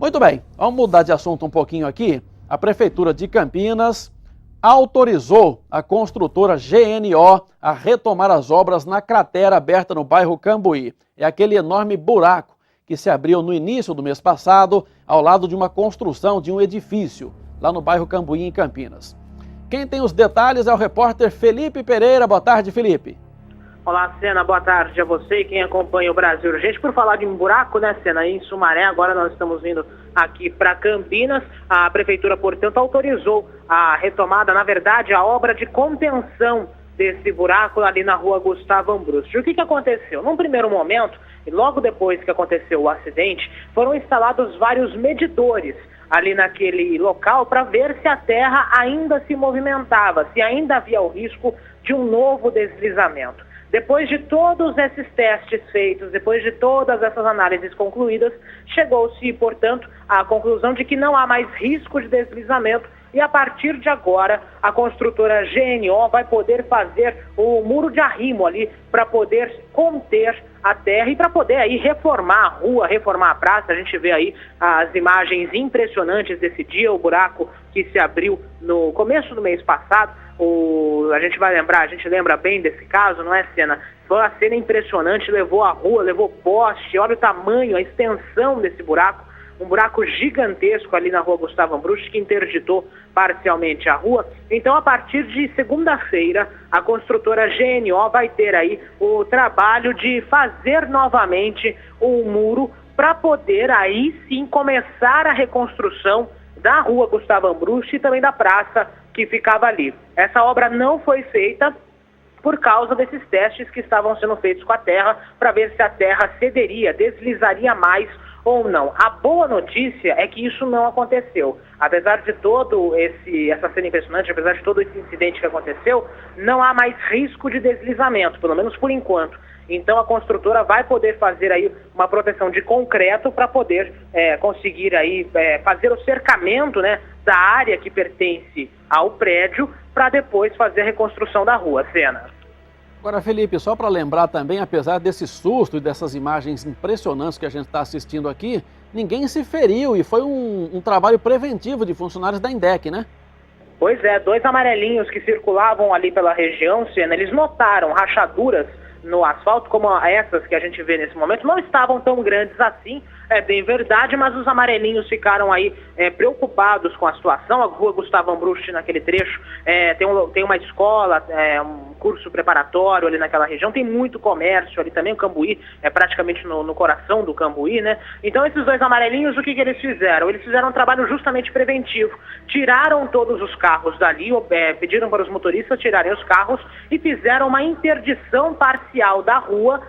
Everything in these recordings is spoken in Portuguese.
Muito bem, vamos mudar de assunto um pouquinho aqui. A Prefeitura de Campinas autorizou a construtora GNO a retomar as obras na cratera aberta no bairro Cambuí. É aquele enorme buraco que se abriu no início do mês passado, ao lado de uma construção de um edifício, lá no bairro Cambuí, em Campinas. Quem tem os detalhes é o repórter Felipe Pereira. Boa tarde, Felipe. Olá, Sena, boa tarde a você e quem acompanha o Brasil Urgente. Por falar de um buraco, né, Sena, em Sumaré, agora nós estamos vindo aqui para Campinas. A Prefeitura, portanto, autorizou a retomada, na verdade, a obra de contenção desse buraco ali na rua Gustavo Ambrusti. O que aconteceu? Num primeiro momento, e logo depois que aconteceu o acidente, foram instalados vários medidores ali naquele local para ver se a terra ainda se movimentava, se ainda havia o risco de um novo deslizamento. Depois de todos esses testes feitos, depois de todas essas análises concluídas, chegou-se, portanto, à conclusão de que não há mais risco de deslizamento e, a partir de agora, a construtora GNO vai poder fazer o muro de arrimo ali para poder conter a terra e para poder aí reformar a rua, reformar a praça. A gente vê aí as imagens impressionantes desse dia, o buraco que se abriu no começo do mês passado. A gente lembra bem desse caso, não é, Sena? Foi uma cena impressionante, levou a rua, levou poste, olha o tamanho, a extensão desse buraco. Um buraco gigantesco ali na rua Gustavo Ambrusti que interditou parcialmente a rua. Então, a partir de segunda-feira, a construtora GNO vai ter aí o trabalho de fazer novamente o muro para poder aí sim começar a reconstrução da rua Gustavo Ambrusti e também da praça que ficava ali. Essa obra não foi feita por causa desses testes que estavam sendo feitos com a terra para ver se a terra cederia, deslizaria mais ou não. A boa notícia é que isso não aconteceu. Apesar de todo essa cena impressionante, apesar de todo esse incidente que aconteceu, não há mais risco de deslizamento, pelo menos por enquanto. Então a construtora vai poder fazer aí uma proteção de concreto para poder conseguir aí fazer o cercamento, né, da área que pertence ao prédio para depois fazer a reconstrução da rua, Sena. Agora, Felipe, só para lembrar também, apesar desse susto e dessas imagens impressionantes que a gente está assistindo aqui, ninguém se feriu e foi um trabalho preventivo de funcionários da INDEC, né? Pois é, 2 amarelinhos que circulavam ali pela região, Sena, eles notaram rachaduras no asfalto, como essas que a gente vê nesse momento, não estavam tão grandes assim, é bem verdade, mas os amarelinhos ficaram aí preocupados com a situação. A rua Gustavo Ambrusti, naquele trecho, tem uma escola, um curso preparatório ali naquela região, tem muito comércio ali também. O Cambuí é praticamente no coração do Cambuí, né? Então esses 2 amarelinhos, o que eles fizeram? Eles fizeram um trabalho justamente preventivo, tiraram todos os carros dali, pediram para os motoristas tirarem os carros e fizeram uma interdição parcial da rua,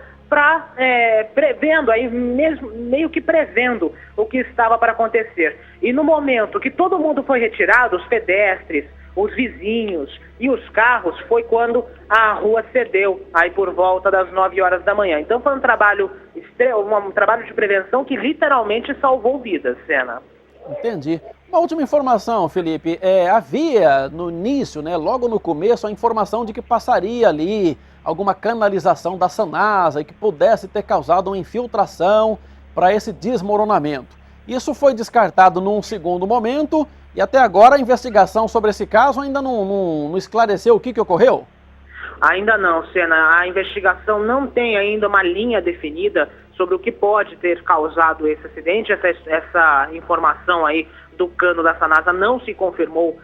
prevendo aí, meio que prevendo o que estava para acontecer. E no momento que todo mundo foi retirado, os pedestres, os vizinhos e os carros, foi quando a rua cedeu, aí por volta das 9 horas da manhã. Então foi um trabalho de prevenção que literalmente salvou vidas, Sena. Entendi. Uma última informação, Felipe. Havia no início, né, logo no começo, a informação de que passaria ali alguma canalização da Sanasa e que pudesse ter causado uma infiltração para esse desmoronamento. Isso foi descartado num segundo momento e até agora a investigação sobre esse caso ainda não esclareceu o que ocorreu? Ainda não, Sena. A investigação não tem ainda uma linha definida sobre o que pode ter causado esse acidente. Essa informação aí do cano da Sanasa não se confirmou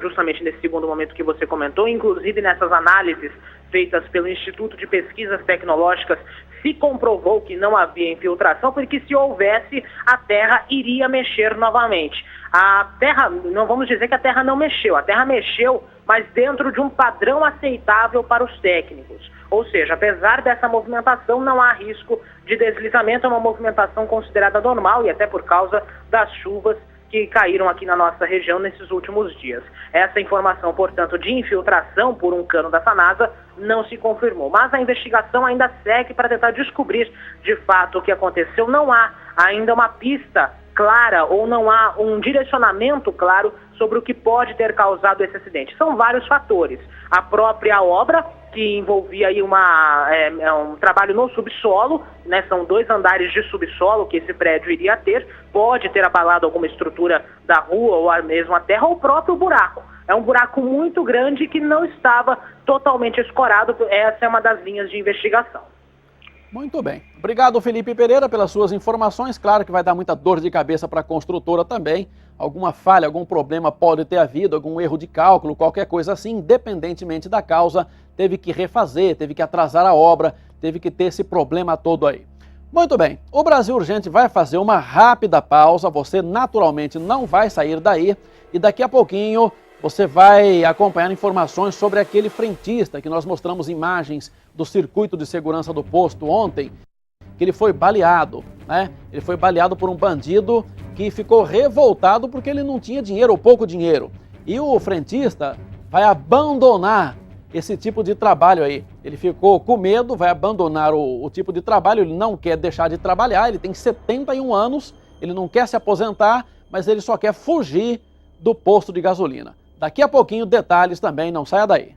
justamente nesse segundo momento que você comentou. Inclusive nessas análises feitas pelo Instituto de Pesquisas Tecnológicas se comprovou que não havia infiltração, porque se houvesse, a terra iria mexer novamente. A terra, não vamos dizer que a terra não mexeu, a terra mexeu, mas dentro de um padrão aceitável para os técnicos. Ou seja, apesar dessa movimentação, não há risco de deslizamento, é uma movimentação considerada normal e até por causa das chuvas que caíram aqui na nossa região nesses últimos dias. Essa informação, portanto, de infiltração por um cano da Sanasa não se confirmou. Mas a investigação ainda segue para tentar descobrir de fato o que aconteceu. Não há ainda uma pista clara ou não há um direcionamento claro sobre o que pode ter causado esse acidente. São vários fatores. A própria obra, que envolvia aí um trabalho no subsolo, né? São 2 andares de subsolo que esse prédio iria ter, pode ter abalado alguma estrutura da rua ou mesmo a terra ou o próprio buraco. É um buraco muito grande que não estava totalmente escorado, essa é uma das linhas de investigação. Muito bem. Obrigado, Felipe Pereira, pelas suas informações. Claro que vai dar muita dor de cabeça para a construtora também. Alguma falha, algum problema pode ter havido, algum erro de cálculo, qualquer coisa assim, independentemente da causa, teve que refazer, teve que atrasar a obra, teve que ter esse problema todo aí. Muito bem, o Brasil Urgente vai fazer uma rápida pausa, você naturalmente não vai sair daí e daqui a pouquinho você vai acompanhar informações sobre aquele frentista que nós mostramos imagens do circuito de segurança do posto ontem, que ele foi baleado, né? Ele foi baleado por um bandido que ficou revoltado porque ele não tinha dinheiro ou pouco dinheiro. E o frentista vai abandonar esse tipo de trabalho aí. Ele ficou com medo, vai abandonar o tipo de trabalho, ele não quer deixar de trabalhar, ele tem 71 anos, ele não quer se aposentar, mas ele só quer fugir do posto de gasolina. Daqui a pouquinho, detalhes também, não saia daí.